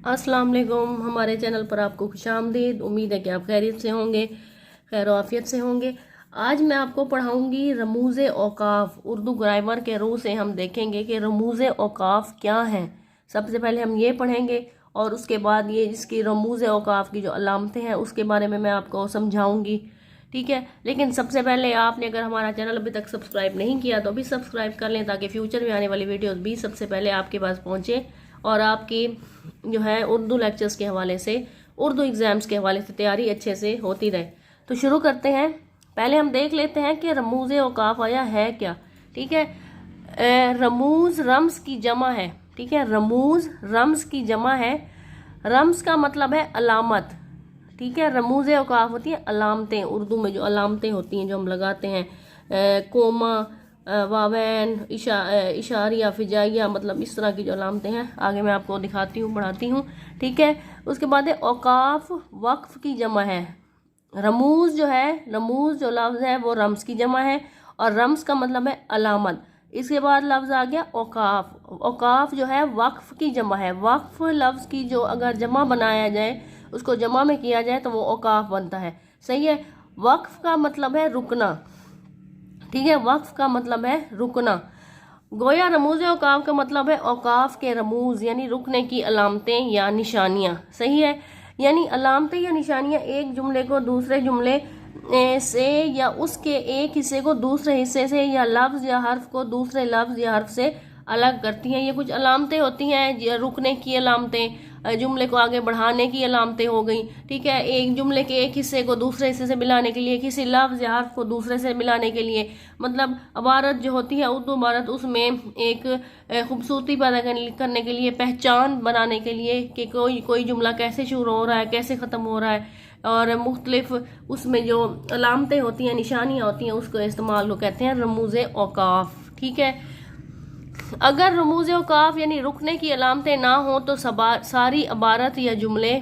अस्सलाम वालेकुम। हमारे चैनल पर आपको खुशामदीद। उम्मीद है कि आप खैरियत से होंगे, खैर आफियत से होंगे। आज मैं आपको पढ़ाऊंगी रमूज़ औकाफ। उर्दू ग्रामर के रूह से हम देखेंगे कि रमूज़ औकाफ क्या हैं। सबसे पहले हम ये पढ़ेंगे और उसके बाद ये इसकी रमूज़ औकाफ की जो अलामतें हैं उसके बारे में मैं आपको समझाऊंगी, ठीक है। लेकिन सबसे पहले आपने अगर हमारा चैनल अभी तक सब्सक्राइब नहीं किया तो अभी सब्सक्राइब कर लें ताकि फ्यूचर में आने वाली वीडियोस भी सबसे पहले आपके पास पहुंचे और आपकी जो है उर्दू लेक्चर्स के हवाले से, उर्दू एग्ज़ाम्स के हवाले से तैयारी अच्छे से होती रहे। तो शुरू करते हैं। पहले हम देख लेते हैं कि रमूज़ औकाफ आया है क्या, ठीक है। रमूज़ रम्स की जमा है, ठीक है। रमूज़ रम्स की जमा है। रम्स का मतलब है अलामत, ठीक है। रमूज़ औकाफ होती है अलामतें। उर्दू में जो अलामतें होती हैं जो हम लगाते हैं, कोमा, वावैन, इशारिया, फिजाइया, मतलब इस तरह की जो अलामतें हैं आगे मैं आपको दिखाती हूँ, पढ़ाती हूँ, ठीक है। उसके बाद है औकाफ वक्फ की जमा है। रमूज़ जो है, रमूज़ जो लफ्ज़ है वो रम्स की जमा है और रम्स का मतलब है अलामत। इसके बाद लफ्ज़ आ गया औकाफ। औकाफ जो है वक्फ की जमा है। वक्फ लफ्ज़ की जो अगर जमा बनाया जाए, उसको जमा में किया जाए तो वो औकाफ बनता है, सही है। वक्फ का मतलब है रुकना, ठीक है। वक्फ का मतलब है रुकना। गोया रमूज़ औकाफ का मतलब है औकाफ के रमूज़ यानी रुकने की अलामतें या निशानियाँ, सही है। यानी अलामतें या निशानियाँ एक जुमले को दूसरे जुमले से या उसके एक हिस्से को दूसरे हिस्से से या लफ्ज़ या हर्फ को दूसरे लफ्ज़ या हर्फ से अलग करती हैं। ये कुछ अलामतें होती हैं, रुकने की अलामतें, जुमले को आगे बढ़ाने की अलामतें हो गई, ठीक है। एक जुमले के एक हिस्से को दूसरे हिस्से से मिलाने के लिए, किसी लफ्ज़ या हर्फ को दूसरे से मिलाने के लिए, मतलब इबारत जो होती है उर्दू इबारत, उसमें एक खूबसूरती पैदा करने के लिए, पहचान बनाने के लिए कि कोई जुमला कैसे शुरू हो रहा है, कैसे ख़त्म हो रहा है, और मुख्तलिफ उसमें जो अलामतें होती हैं, निशानियाँ होती हैं, उसको इस्तेमाल को कहते हैं रमूज़ औकाफ, ठीक है। अगर रमूज़ औकाफ यानी रुकने की अलामतें ना हो तो सारी इबारत या जुमले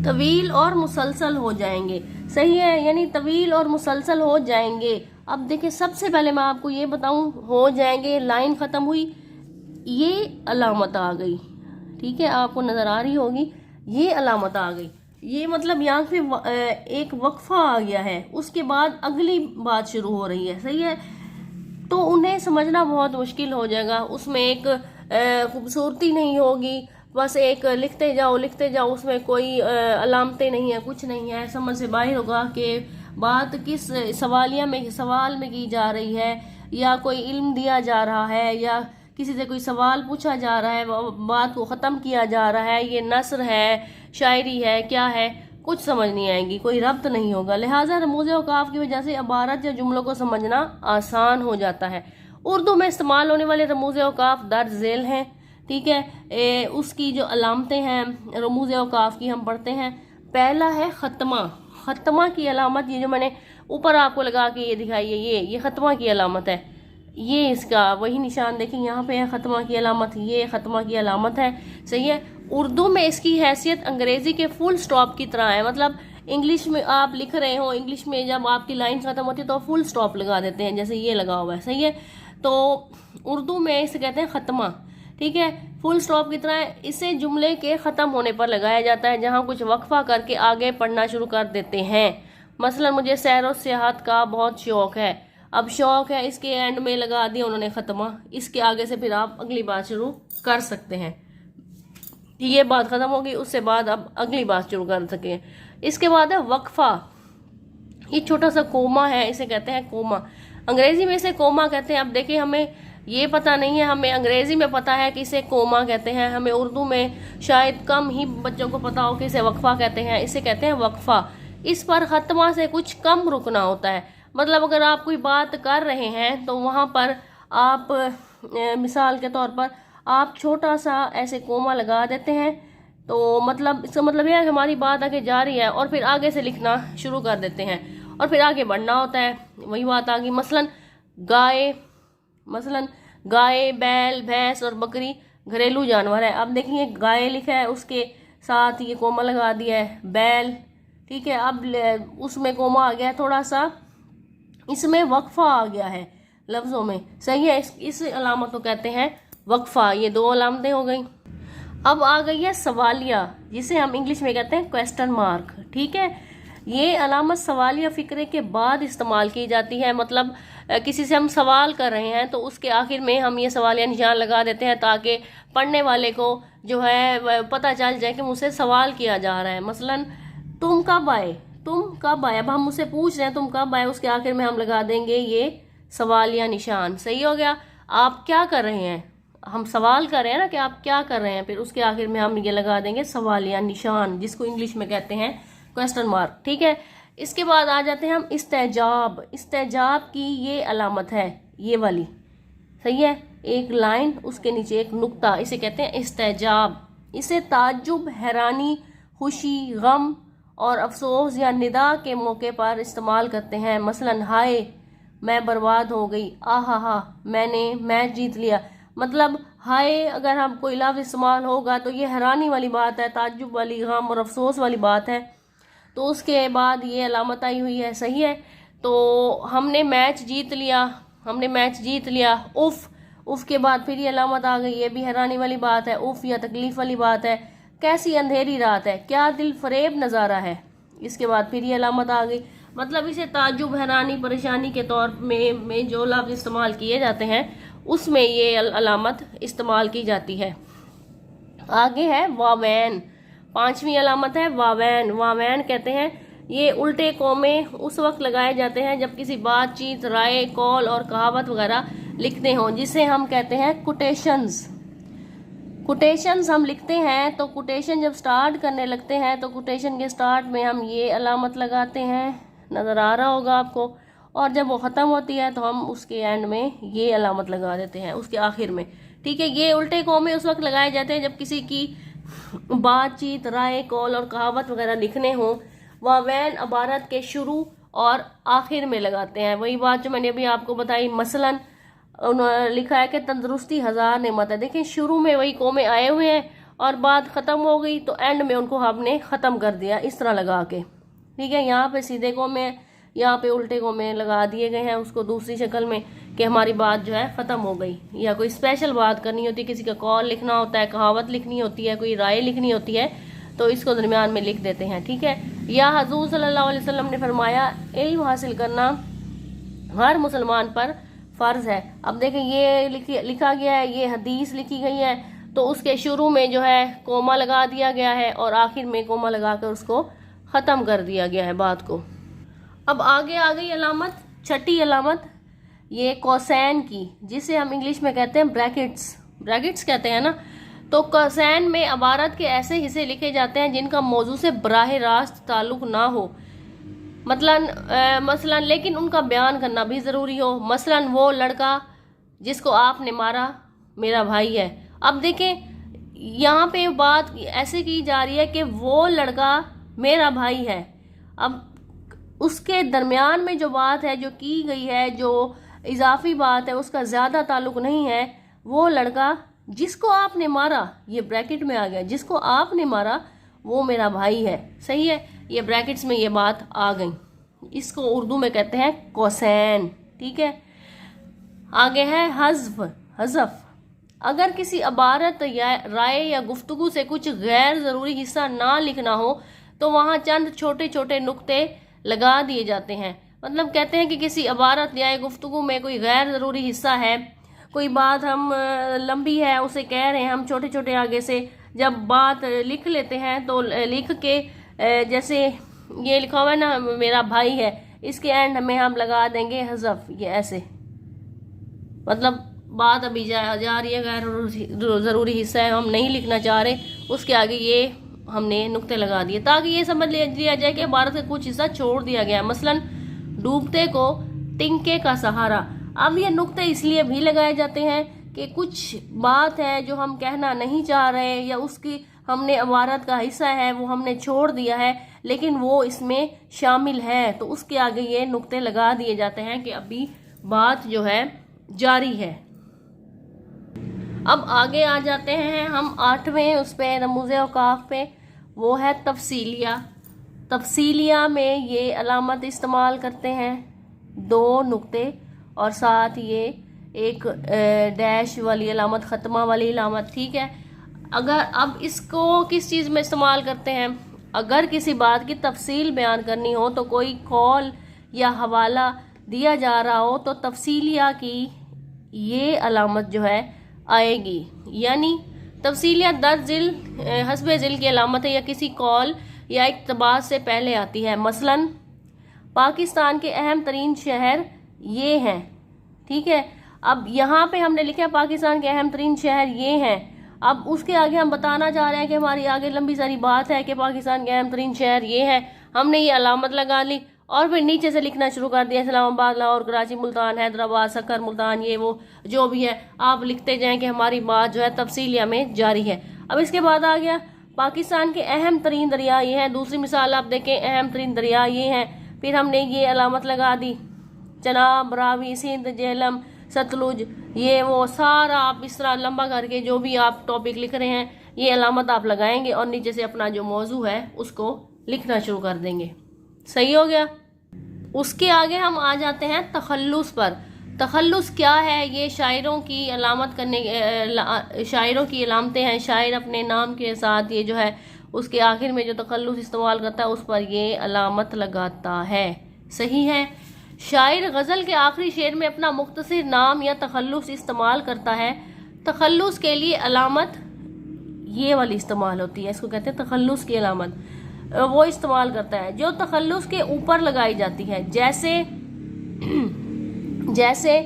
तवील और मुसलसल हो जाएंगे, सही है। यानी तवील और मुसलसल हो जाएंगे। अब देखिए, सबसे पहले मैं आपको ये बताऊं, हो जाएंगे, लाइन ख़त्म हुई, ये अलामत आ गई, ठीक है। आपको नज़र आ रही होगी, ये अलामत आ गई। ये मतलब यहाँ पे एक वक्फा आ गया है, उसके बाद अगली बात शुरू हो रही है, सही है। तो उन्हें समझना बहुत मुश्किल हो जाएगा। उसमें एक खूबसूरती नहीं होगी, बस एक लिखते जाओ, उसमें कोई अलामतें नहीं है, कुछ नहीं है। समझ से बाहर होगा कि बात किस सवाल में की जा रही है, या कोई इल्म दिया जा रहा है, या किसी से कोई सवाल पूछा जा रहा है, बात को ख़त्म किया जा रहा है, ये नस्र है, शायरी है, क्या है, कुछ समझ नहीं आएगी, कोई रब्त नहीं होगा। लिहाजा रमूज़ औकाफ की वजह से इबारत या जुमलों को समझना आसान हो जाता है। उर्दू में इस्तेमाल होने वाले रमूज़ औकाफ दर्ज झेल हैं, ठीक है। उसकी जो अलामतें हैं रमूज़ औकाफ की हम पढ़ते हैं। पहला है ख़त्मा। ख़त्मा की अलामत, ये जो मैंने ऊपर आपको लगा के ये दिखाई है, ये ख़त्मा की अलामत है। ये इसका वही निशान देखें, यहाँ पे है ख़त्मा की अलामत, ये ख़त्मा की अलामत है, सही है। उर्दू में इसकी हैसियत अंग्रेज़ी के फुल स्टॉप की तरह है। मतलब इंग्लिश में आप लिख रहे हो, इंग्लिश में जब आपकी लाइन ख़त्म होती है तो फुल स्टॉप लगा देते हैं, जैसे ये लगा हुआ है, सही है। तो उर्दू में इसे कहते हैं ख़त्मा, ठीक है। फुल स्टॉप की तरह इसे जुमले के ख़त्म होने पर लगाया जाता है, जहाँ कुछ वक्फा करके आगे पढ़ना शुरू कर देते हैं। मसलन मुझे सैर और सियाहत का बहुत शौक़ है, अब शौक़ है इसके एंड में लगा दिया उन्होंने ख़त्मा, इसके आगे से फिर आप अगली बात शुरू कर सकते हैं। ये बात ख़त्म होगी, उससे बाद अब अगली बात शुरू कर सकें। इसके बाद है वक्फा। ये छोटा सा कोमा है, इसे कहते हैं कोमा। अंग्रेज़ी में इसे कोमा कहते हैं। अब देखिए, हमें ये पता नहीं है, हमें अंग्रेज़ी में पता है कि इसे कोमा कहते हैं, हमें उर्दू में शायद कम ही बच्चों को पता हो कि इसे वक्फा कहते हैं। इसे कहते हैं वक्फा। इस पर ख़त्मा से कुछ कम रुकना होता है। मतलब अगर आप कोई बात कर रहे हैं तो वहाँ पर आप मिसाल के तौर पर आप छोटा सा ऐसे कोमा लगा देते हैं, तो मतलब इसका मतलब यह है कि हमारी बात आगे जा रही है, और फिर आगे से लिखना शुरू कर देते हैं और फिर आगे बढ़ना होता है। वही बात आ गई। मसलन गाय, बैल, भैंस और बकरी घरेलू जानवर है। अब देखिए, गाय लिखा है, उसके साथ ये कोमा लगा दिया है, बैल, ठीक है। अब उसमें कोमा आ गया थोड़ा सा, इसमें वक्फा आ गया है लफ्ज़ों में, सही है। इस अलामत को कहते हैं वक्फा। ये दो अलामतें हो गई। अब आ गई है सवालिया, जिसे हम इंग्लिश में कहते हैं क्वेश्चन मार्क। ठीक है, ये अलामत सवालिया फिक्रे के बाद इस्तेमाल की जाती है। मतलब किसी से हम सवाल कर रहे हैं तो उसके आखिर में हम ये सवालिया निशान लगा देते हैं ताकि पढ़ने वाले को जो है पता चल जाए कि मुझसे सवाल किया जा रहा है। मसलन तुम कब आए, तुम कब आए, अब हम मुझसे पूछ रहे हैं तुम कब आए, उसके आखिर में हम लगा देंगे ये सवालिया निशान। सही हो गया। आप क्या कर रहे हैं, हम सवाल कर रहे हैं ना कि आप क्या कर रहे हैं, फिर उसके आखिर में हम ये लगा देंगे सवालिया निशान, जिसको इंग्लिश में कहते हैं क्वेश्चन मार्क। ठीक है, इसके बाद आ जाते हैं हम इस्तेजाब। इस्तेजाब की ये अलामत है, ये वाली। सही है, एक लाइन उसके नीचे एक नुक्ता, इसे कहते हैं इस्तेजाब। इसे ताज्जुब, हैरानी, खुशी, गम और अफसोस या निदा के मौके पर इस्तेमाल करते हैं। मसलन हाय मैं बर्बाद हो गई, आहा हा मैंने मैच जीत लिया। मतलब हाय अगर हम कोई लफ्ज़ इस्तेमाल होगा तो ये हैरानी वाली बात है, ताज्जुब वाली, गम और अफसोस वाली बात है, तो उसके बाद ये अलामत आई हुई है। सही है, तो हमने मैच जीत लिया, हमने मैच जीत लिया। उफ, उफ के बाद फिर ये अलामत आ गई, ये भी हैरानी वाली बात है, उफ या तकलीफ वाली बात है। कैसी अंधेरी रात है, क्या दिल फरेब नज़ारा है, इसके बाद फिर ये अलामत आ गई। मतलब इसे ताज्जुब, हैरानी, परेशानी के तौर में जो लफ्ज़ इस्तेमाल किए जाते हैं उसमें ये अलामत इस्तेमाल की जाती है। आगे है वावैन, पांचवी अलामत है वावैन। वावैन कहते हैं ये उल्टे कोमे उस वक्त लगाए जाते हैं जब किसी बातचीत, राय, कॉल और कहावत वगैरह लिखते हों, जिसे हम कहते हैं कोटेशंस। कोटेशंस हम लिखते हैं तो कोटेशन जब स्टार्ट करने लगते हैं तो कोटेशन के स्टार्ट में हम ये अलामत लगाते हैं, नज़र आ रहा होगा आपको, और जब वो ख़त्म होती है तो हम उसके एंड में ये अलामत लगा देते हैं, उसके आखिर में। ठीक है, ये उल्टे कोमे उस वक्त लगाए जाते हैं जब किसी की बातचीत, राय, कॉल और कहावत वगैरह लिखने हों। वावैन इबारत के शुरू और आखिर में लगाते हैं। वही बात जो मैंने अभी आपको बताई। मसलन उन्होंने लिखा है कि तंदुरुस्ती हज़ार नेमत है। देखिए शुरू में वही कोमे आए हुए हैं और बात ख़त्म हो गई तो एंड में उनको हमने ख़त्म कर दिया इस तरह लगा के। ठीक है, यहाँ पे सीधे कोमे, यहाँ पे उल्टे कोमे लगा दिए गए हैं उसको दूसरी शक्ल में कि हमारी बात जो है ख़त्म हो गई। या कोई स्पेशल बात करनी होती है, किसी का कॉल लिखना होता है, कहावत लिखनी होती है, कोई राय लिखनी होती है, तो इसको दरमियान में लिख देते हैं। ठीक है, या हजूर सल्लल्लाहु अलैहि वसल्लम ने फरमाया इल्म हासिल करना हर मुसलमान पर फ़र्ज़ है। अब देखें ये लिखा गया है, ये हदीस लिखी गई है, तो उसके शुरू में जो है कोमा लगा दिया गया है और आखिर में कोमा लगा कर उसको ख़त्म कर दिया गया है बात को। अब आगे आ गई अलामत, छठी अलामत, ये कोसैन की, जिसे हम इंग्लिश में कहते हैं ब्रैकेट्स। ब्रैकेट्स कहते हैं ना, तो कोसैन में इबारत के ऐसे हिस्से लिखे जाते हैं जिनका मौजू से बराह रास्त ताल्लुक़ ना हो, मसलन लेकिन उनका बयान करना भी ज़रूरी हो। मसलन वो लड़का जिसको आपने मारा मेरा भाई है। अब देखें यहाँ पे बात ऐसे की जा रही है कि वो लड़का मेरा भाई है। अब उसके दरमियान में जो बात है जो की गई है, जो इजाफी बात है, उसका ज़्यादा ताल्लुक़ नहीं है। वो लड़का जिसको आपने मारा, ये ब्रैकेट में आ गया, जिसको आपने मारा वो मेरा भाई है। सही है, ये ब्रैकेट्स में ये बात आ गई, इसको उर्दू में कहते हैं कोसैन। ठीक है, आगे है हज़्फ़। हज़फ़, अगर किसी इबारत या राय या गुफ्तगू से कुछ गैर ज़रूरी हिस्सा ना लिखना हो तो वहाँ चंद छोटे छोटे नुक्ते लगा दिए जाते हैं। मतलब कहते हैं कि किसी इबारत या गुफ्तगू में कोई गैर ज़रूरी हिस्सा है, कोई बात हम लंबी है उसे कह रहे हैं, हम छोटे छोटे आगे से जब बात लिख लेते हैं तो लिख के जैसे ये लिखा हुआ है ना मेरा भाई है, इसके एंड में हम लगा देंगे हज़फ़। ये ऐसे मतलब बात अभी जा रही है, गैर ज़रूरी हिस्सा है, हम नहीं लिखना चाह रहे, उसके आगे ये हमने नुक्ते लगा दिए ताकि ये समझ लिया जाए कि इबारत का कुछ हिस्सा छोड़ दिया गया है। मसलन डूबते को तिनके का सहारा। अब ये नुक्ते इसलिए भी लगाए जाते हैं कि कुछ बात है जो हम कहना नहीं चाह रहे या उसकी हमने इबारत का हिस्सा है वो हमने छोड़ दिया है लेकिन वो इसमें शामिल है, तो उसके आगे ये नुक्ते लगा दिए जाते हैं कि अभी बात जो है जारी है। अब आगे आ जाते हैं हम 8वें उस पे रमूज़े औकाफ पे, वो है तफसीलिया। तफसीलिया में ये अलामत इस्तेमाल करते हैं 2 नुक्ते और साथ ये एक डैश वाली अलामत, ख़त्मा वाली अलामत। ठीक है, अगर अब इसको किस चीज़ में इस्तेमाल करते हैं, अगर किसी बात की तफसील बयान करनी हो तो कोई कॉल या हवाला दिया जा रहा हो तो तफसीलिया की ये अलामत जो है आएगी। यानी तफसीलिया दर्ज जिल हस्बे जिल की अलामत है या किसी कॉल या इक़्तिबास से पहले आती है। मसलन पाकिस्तान के अहम तरीन शहर ये हैं, ठीक है। अब यहाँ पे हमने लिखा है पाकिस्तान के अहम तरीन शहर ये हैं। अब उसके आगे हम बताना चाह रहे हैं कि हमारी आगे लंबी सारी बात है कि पाकिस्तान के अहम तरीन शहर ये हैं। हमने ये अलामत लगा ली और फिर नीचे से लिखना शुरू कर दिया, इस्लामाबाद, लाहौर, कराची, मुल्तान, हैदराबाद, सक्कर, मुल्तान, ये वो जो भी है आप लिखते जाएं कि हमारी बात जो है तफसीलिया में जारी है। अब इसके बाद आ गया पाकिस्तान के अहम तरीन दरिया ये हैं। दूसरी मिसाल आप देखें, अहम तरीन दरिया ये हैं। फिर हमने ये अलामत लगा दी, चनाब, रावी, सिंध, झेलम, सतलुज, ये वो सारा आप इस तरह लंबा करके जो भी आप टॉपिक लिख रहे हैं ये अलामत आप लगाएंगे और नीचे से अपना जो मौजू है उसको लिखना शुरू कर देंगे। सही हो गया। उसके आगे हम आ जाते हैं तखल्लुस पर। तखल्लुस क्या है? ये शायरों की अलामत करने शायरों की अलामतें हैं। शायर अपने नाम के साथ ये जो है उसके आखिर में जो तखल्लुस इस्तेमाल करता है उस पर ये अलामत लगाता है। सही है। शायर गज़ल के आखिरी शेर में अपना मुख्तसर नाम या तखल्लुस इस्तेमाल करता है। तखल्लुस के लिए अलामत ये वाली इस्तेमाल होती है, इसको कहते हैं तखल्लुस की अलामत। वो इस्तेमाल करता है जो तखल्लुस के ऊपर लगाई जाती है। जैसे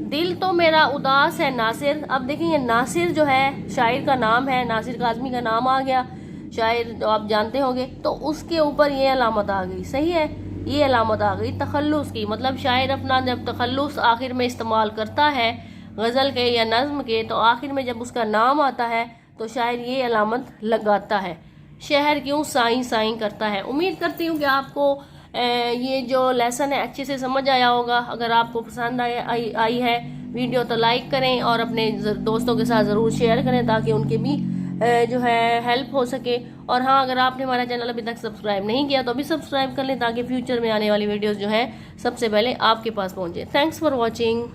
दिल तो मेरा उदास है नासिर। अब देखिए नासिर जो है शायर का नाम है, नासिर काज़मी का नाम आ गया, शायर जो आप जानते होंगे, तो उसके ऊपर ये अलामत आ गई। सही है, ये अलामत आ गई तखल्लुस की। मतलब शायर अपना जब तखल्लुस आखिर में इस्तेमाल करता है गज़ल के या नज़्म के, तो आखिर में जब उसका नाम आता है तो शायर ये अलामत लगाता है। शहर क्यों साईं साईं करता है। उम्मीद करती हूँ कि आपको ये जो लेसन है अच्छे से समझ आया होगा। अगर आपको पसंद आई है वीडियो तो लाइक करें और अपने दोस्तों के साथ ज़रूर शेयर करें ताकि उनके भी जो है हेल्प हो सके। और हाँ, अगर आपने हमारा चैनल अभी तक सब्सक्राइब नहीं किया तो अभी सब्सक्राइब कर लें ताकि फ्यूचर में आने वाली वीडियोस जो है सबसे पहले आपके पास पहुँचे। Thanks for watching.